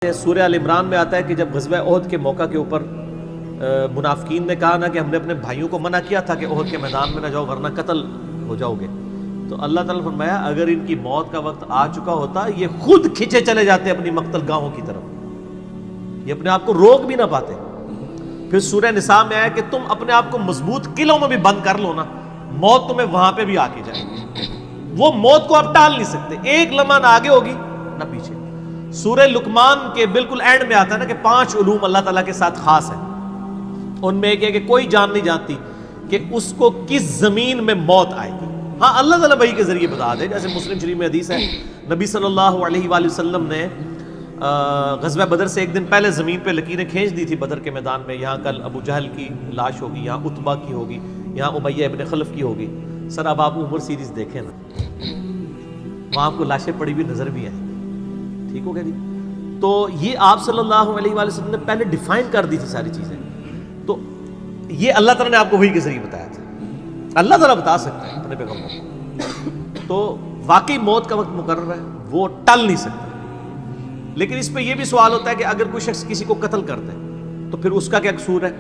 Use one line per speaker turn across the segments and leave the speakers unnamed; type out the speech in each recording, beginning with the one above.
سورہ ال عمران میں آتا ہے کہ جب غزوہ احد کے موقع کے اوپر منافقین نے کہا نا کہ ہم نے اپنے بھائیوں کو منع کیا تھا کہ احد کے میدان میں نہ جاؤ ورنہ قتل ہو جاؤ گے، تو اللہ تعالیٰ نے فرمایا اگر ان کی موت کا وقت آ چکا ہوتا یہ خود کھنچے چلے جاتے اپنی مقتل گاہوں کی طرف، یہ اپنے آپ کو روک بھی نہ پاتے۔ پھر سورہ نساء میں آیا کہ تم اپنے آپ کو مضبوط قلعوں میں بھی بند کر لو نا، موت تمہیں وہاں پہ بھی آ کے جائے گی، وہ موت کو آپ ٹال نہیں سکتے، ایک لمحہ نہ آگے ہوگی نہ پیچھے۔ سورہ لقمان کے بالکل اینڈ میں آتا ہے نا کہ 5 علوم اللہ تعالیٰ کے ساتھ خاص ہیں، ان میں ایک ہے کہ کوئی جان نہیں جانتی کہ اس کو کس زمین میں موت آئے گی، ہاں اللہ تعالیٰ وحی کے ذریعے بتا دے۔ جیسے مسلم شریف میں حدیث ہے نبی صلی اللہ علیہ وآلہ وسلم نے غزوہ بدر سے ایک دن پہلے زمین پہ لکیریں کھینچ دی تھی بدر کے میدان میں، یہاں کل ابو جہل کی لاش ہوگی، یہاں عتبہ کی ہوگی، یہاں امیہ ابن خلف کی ہوگی۔ سر اب آپ عمر سیریز دیکھیں نا، وہاں آپ کو لاشیں پڑی ہوئی نظر بھی آئیں، ٹھیک ہو گیا جی؟ تو یہ آپ صلی اللہ علیہ وآلہ وسلم نے پہلے ڈیفائن کر دی تھی ساری چیزیں، تو یہ اللہ تعالیٰ نے آپ کو وحی کے ذریعے بتایا تھا، اللہ تعالیٰ بتا سکتا ہے اپنے پیغمبر کو، تو واقعی موت کا وقت مقرر ہے، وہ ٹل نہیں سکتا۔ لیکن اس پہ یہ بھی سوال ہوتا ہے کہ اگر کوئی شخص کسی کو قتل کر دے تو پھر اس کا کیا قصور ہے؟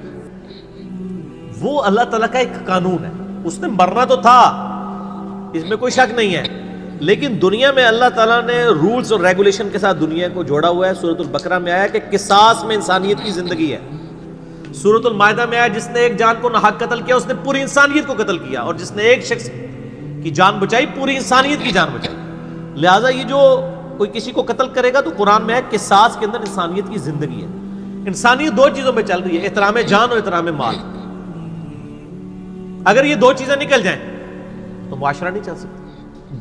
وہ اللہ تعالیٰ کا ایک قانون ہے، اس نے مرنا تو تھا، اس میں کوئی شک نہیں ہے، لیکن دنیا میں اللہ تعالیٰ نے رولز اور ریگولیشن کے ساتھ دنیا کو جوڑا ہوا ہے۔ سورۃ البقرہ میں آیا کہ قصاص میں انسانیت کی زندگی ہے، سورۃ المائدہ میں آیا جس نے ایک جان کو ناحق قتل کیا اس نے پوری انسانیت کو قتل کیا، اور جس نے ایک شخص کی جان بچائی پوری انسانیت کی جان بچائی۔ لہٰذا یہ جو کوئی کسی کو قتل کرے گا تو قرآن میں ہے قصاص کے اندر انسانیت کی زندگی ہے۔ انسانیت 2 چیزوں پہ چل رہی ہے، احترام جان اور احترام مال۔ اگر یہ 2 چیزیں نکل جائیں تو معاشرہ نہیں چل سکتا۔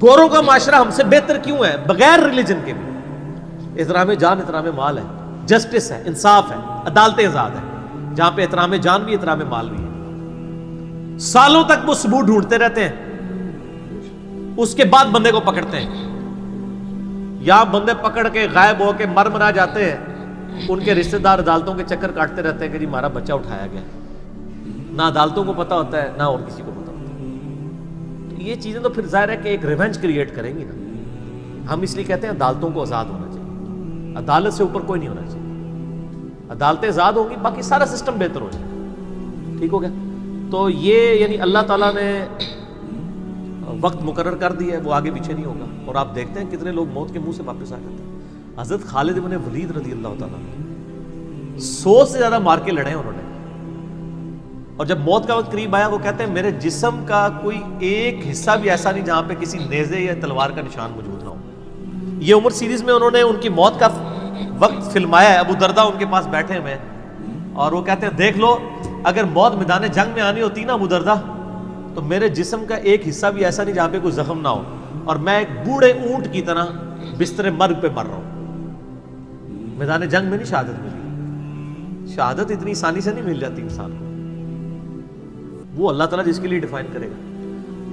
گوروں کا معاشرہ ہم سے بہتر کیوں ہے؟ بغیر ریلیجن کے بھی احترام جان احترام مال ہے، جسٹس ہے، انصاف ہے، عدالتیں آزاد ہے، جہاں پہ احترام جان بھی احترام مال بھی ہے۔ سالوں تک وہ ثبوت ڈھونڈتے رہتے ہیں، اس کے بعد بندے کو پکڑتے ہیں، یا بندے پکڑ کے غائب ہو کے مر جاتے ہیں، ان کے رشتہ دار عدالتوں کے چکر کاٹتے رہتے ہیں کہ جی ہمارا بچہ اٹھایا گیا، نہ عدالتوں کو پتہ ہوتا ہے نہ اور کسی کو پتہ ہوتا ہے۔ یہ چیزیں تو پھر ظاہر ہے کہ ایک ریونج کریٹ کریں گی نا۔ ہم اس لیے کہتے ہیں عدالتوں کو آزاد ہونا چاہیے، عدالت سے اوپر کوئی نہیں ہونا چاہیے، عدالتیں آزاد ہوں گی باقی سارا سسٹم بہتر ہو جائے گا، ٹھیک ہو گیا؟ تو یہ یعنی اللہ تعالیٰ نے وقت مقرر کر دیا ہے، وہ آگے پیچھے نہیں ہوگا۔ اور آپ دیکھتے ہیں کتنے لوگ موت کے منہ سے واپس آ جاتے ہیں۔ حضرت خالد بن ولید رضی اللہ تعالیٰ 100 سے زیادہ مار کے لڑے انہوں نے، اور جب موت کا وقت قریب آیا وہ کہتے ہیں میرے جسم کا کوئی ایک حصہ بھی ایسا نہیں جہاں پہ کسی نیزے یا تلوار کا نشان موجود نہ ہو۔ یہ عمر سیریز میں انہوں نے ان کی موت کا وقت فلمایا ہے، ابو دردہ ان کے پاس بیٹھے ہوئے ہیں، اور وہ کہتے ہیں دیکھ لو اگر موت میدان جنگ میں آنی ہوتی نا ابو دردہ تو میرے جسم کا ایک حصہ بھی ایسا نہیں جہاں پہ کوئی زخم نہ ہو، اور میں ایک بوڑھے اونٹ کی طرح بستر مرگ پہ مر رہا ہوں۔ میدان جنگ میں نہیں شہادت ملی، شہادت اتنی آسانی سے نہیں مل جاتی انسان کو، وہ اللہ تعالیٰ جس کے لیے ڈیفائن کرے گا۔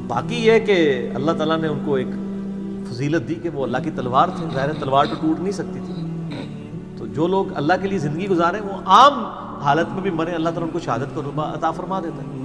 باقی یہ ہے کہ اللہ تعالیٰ نے ان کو ایک فضیلت دی کہ وہ اللہ کی تلوار تھے، ظاہر تلوار تو ٹوٹ نہیں سکتی تھی، تو جو لوگ اللہ کے لیے زندگی گزارے وہ عام حالت میں بھی مرے اللہ تعالیٰ ان کو شہادت کا رتبہ عطا فرما دیتا ہے۔